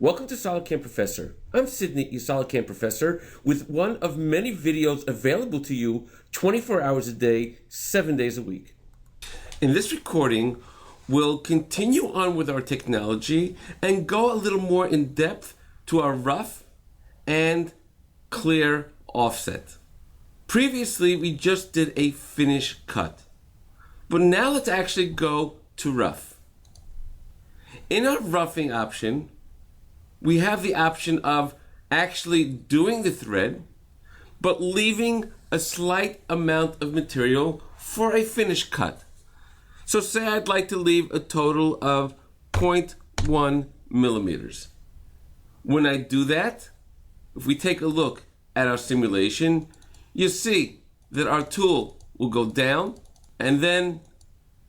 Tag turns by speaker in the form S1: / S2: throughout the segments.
S1: Welcome to SolidCAM Professor. I'm Sydney, your SolidCAM Professor, with one of many videos available to you 24 hours a day, 7 days a week. In this recording, we'll continue on with our technology and go a little more in depth to our rough and clear offset. Previously, we just did a finish cut, but now let's actually go to rough. In our roughing option, we have the option of actually doing the thread, but leaving a slight amount of material for a finish cut. So say I'd like to leave a total of 0.1 millimeters. When I do that, if we take a look at our simulation, you see that our tool will go down, and then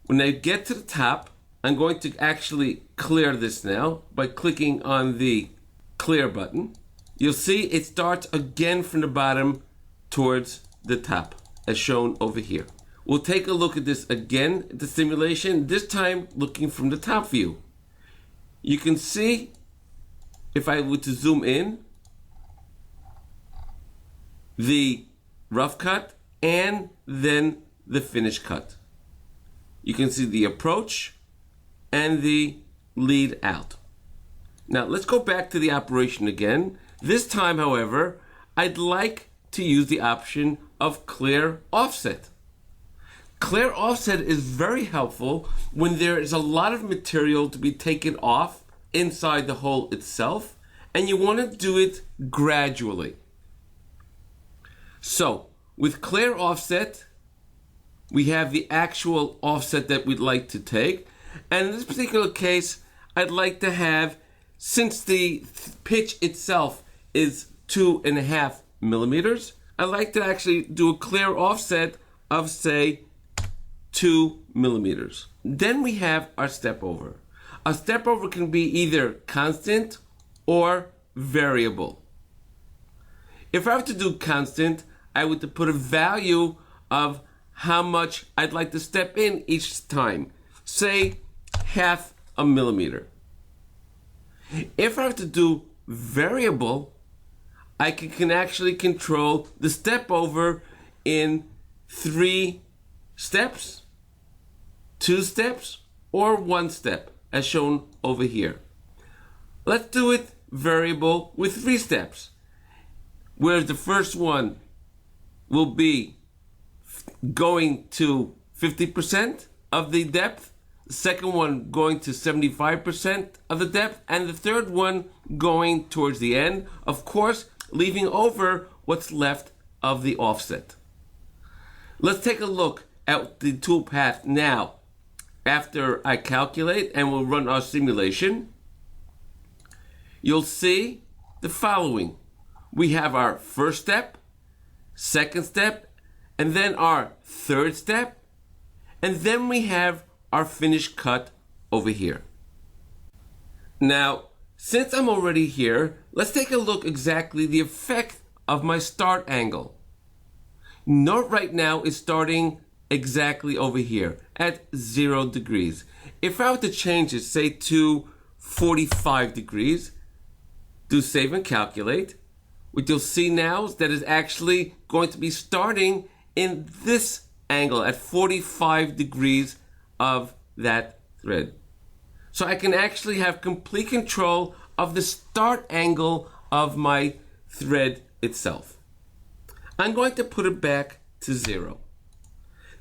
S1: when I get to the top, I'm going to actually clear this now by clicking on the clear button. You'll see it starts again from the bottom towards the top, as shown over here. We'll take a look at this again, the simulation, this time looking from the top view. You can see, if I were to zoom in, the rough cut and then the finish cut. You can see the approach and the lead out. Now let's go back to the operation again. This time, however, I'd like to use the option of clear offset. Clear offset is very helpful when there is a lot of material to be taken off inside the hole itself, and you want to do it gradually. So with clear offset, we have the actual offset that we'd like to take. And in this particular case, I'd like to have, since the pitch itself is 2.5 millimeters, I'd like to actually do a clear offset of, say, 2 millimeters. Then we have our step over. A step over can be either constant or variable. If I were to do constant, I would put a value of how much I'd like to step in each time. Say 0.5 millimeter. If I have to do variable, I can actually control the step over in 3 steps, 2 steps, or 1 step, as shown over here. Let's do it variable with 3 steps, where the first one will be going to 50% of the depth, the second one going to 75% of the depth, and the third one going towards the end, of course, leaving over what's left of the offset. Let's take a look at the tool path now after I calculate, and we'll run our simulation. You'll see the following. We have our first step, second step, and then our third step, and then we have our finished cut over here. Now, since I'm already here, let's take a look exactly the effect of my start angle. Note right now is starting exactly over here at 0 degrees. If I were to change it, say to 45 degrees, do save and calculate, what you'll see now is that it's actually going to be starting in this angle at 45 degrees of that thread. So I can actually have complete control of the start angle of my thread itself. I'm going to put it back to 0.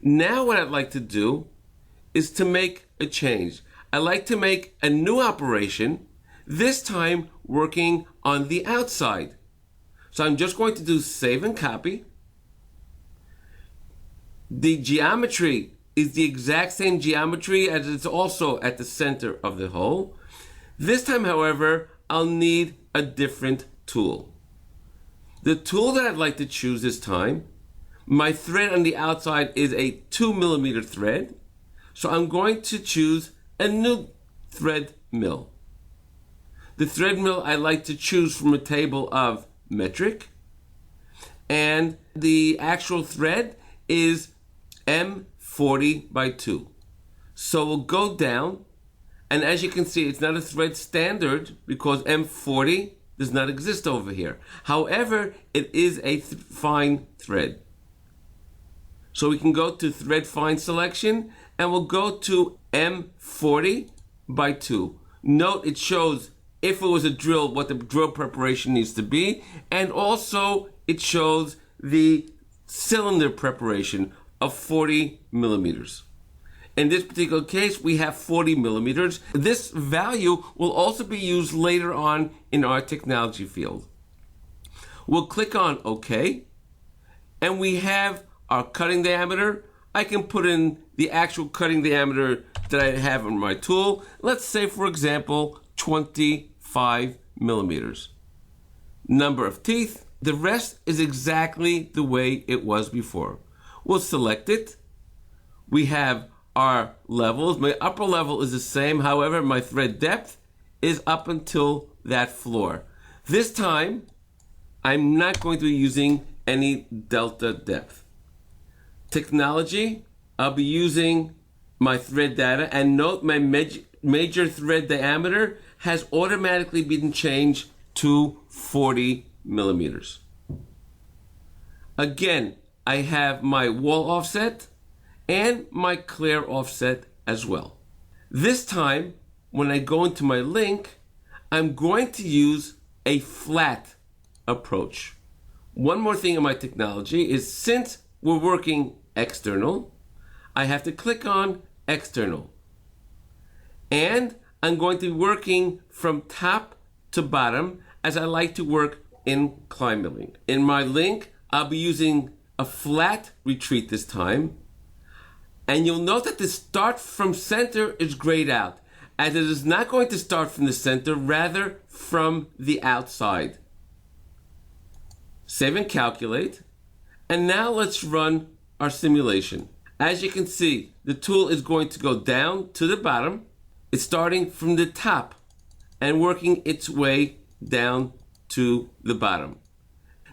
S1: Now what I'd like to do is to make a change. I'd like to make a new operation, this time working on the outside. So I'm just going to do save and copy. The geometry is the exact same geometry as it's also at the center of the hole. This time, however, I'll need a different tool. The tool that I'd like to choose this time, my thread on the outside is a 2 millimeter thread, so I'm going to choose a new thread mill. The thread mill I like to choose from a table of metric, and the actual thread is M40 by 2. So we'll go down And as you can see, it's not a thread standard because M40 does not exist over here. However, it is a fine thread. So we can go to thread fine selection and we'll go to M40 by 2. Note it shows if it was a drill, what the drill preparation needs to be, and also it shows the cylinder preparation of 40 millimeters. In this particular case, we have 40 millimeters. This value will also be used later on in our technology field. We'll click on OK, and we have our cutting diameter. I can put in the actual cutting diameter that I have on my tool. Let's say, for example, 25 millimeters. Number of teeth. The rest is exactly the way it was before. We'll select it. We have our levels. My upper level is the same. However, my thread depth is up until that floor. This time, I'm not going to be using any delta depth. Technology, I'll be using my thread data, and note my major thread diameter has automatically been changed to 40 millimeters. Again, I have my wall offset and my clear offset as well. This time, when I go into my link, I'm going to use a flat approach. One more thing in my technology is, since we're working external, I have to click on external. And I'm going to be working from top to bottom as I like to work in climb milling. In my link, I'll be using a flat retreat this time. And you'll note that the start from center is grayed out, as it is not going to start from the center, rather from the outside. Save and calculate. And now let's run our simulation. As you can see, the tool is going to go down to the bottom. It's starting from the top and working its way down to the bottom.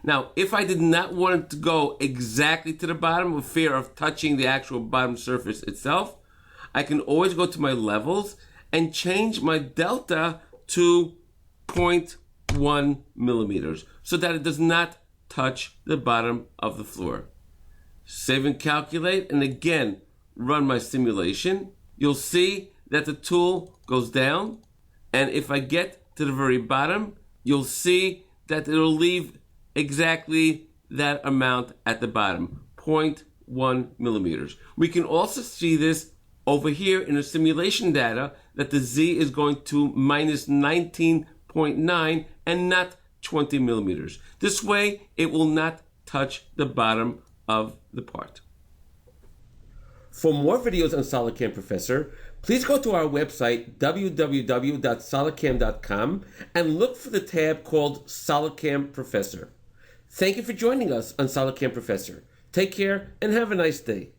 S1: Now, if I did not want it to go exactly to the bottom, with fear of touching the actual bottom surface itself, I can always go to my levels and change my delta to 0.1 millimeters so that it does not touch the bottom of the floor. Save and calculate, and again, run my simulation. You'll see that the tool goes down, and if I get to the very bottom, you'll see that it'll leave exactly that amount at the bottom, 0.1 millimeters. We can also see this over here in the simulation data, that the Z is going to minus 19.9 and not 20 millimeters. This way, it will not touch the bottom of the part. For more videos on SolidCAM Professor, please go to our website, www.solidcam.com, and look for the tab called SolidCAM Professor. Thank you for joining us on SolidCAM Professor. Take care and have a nice day.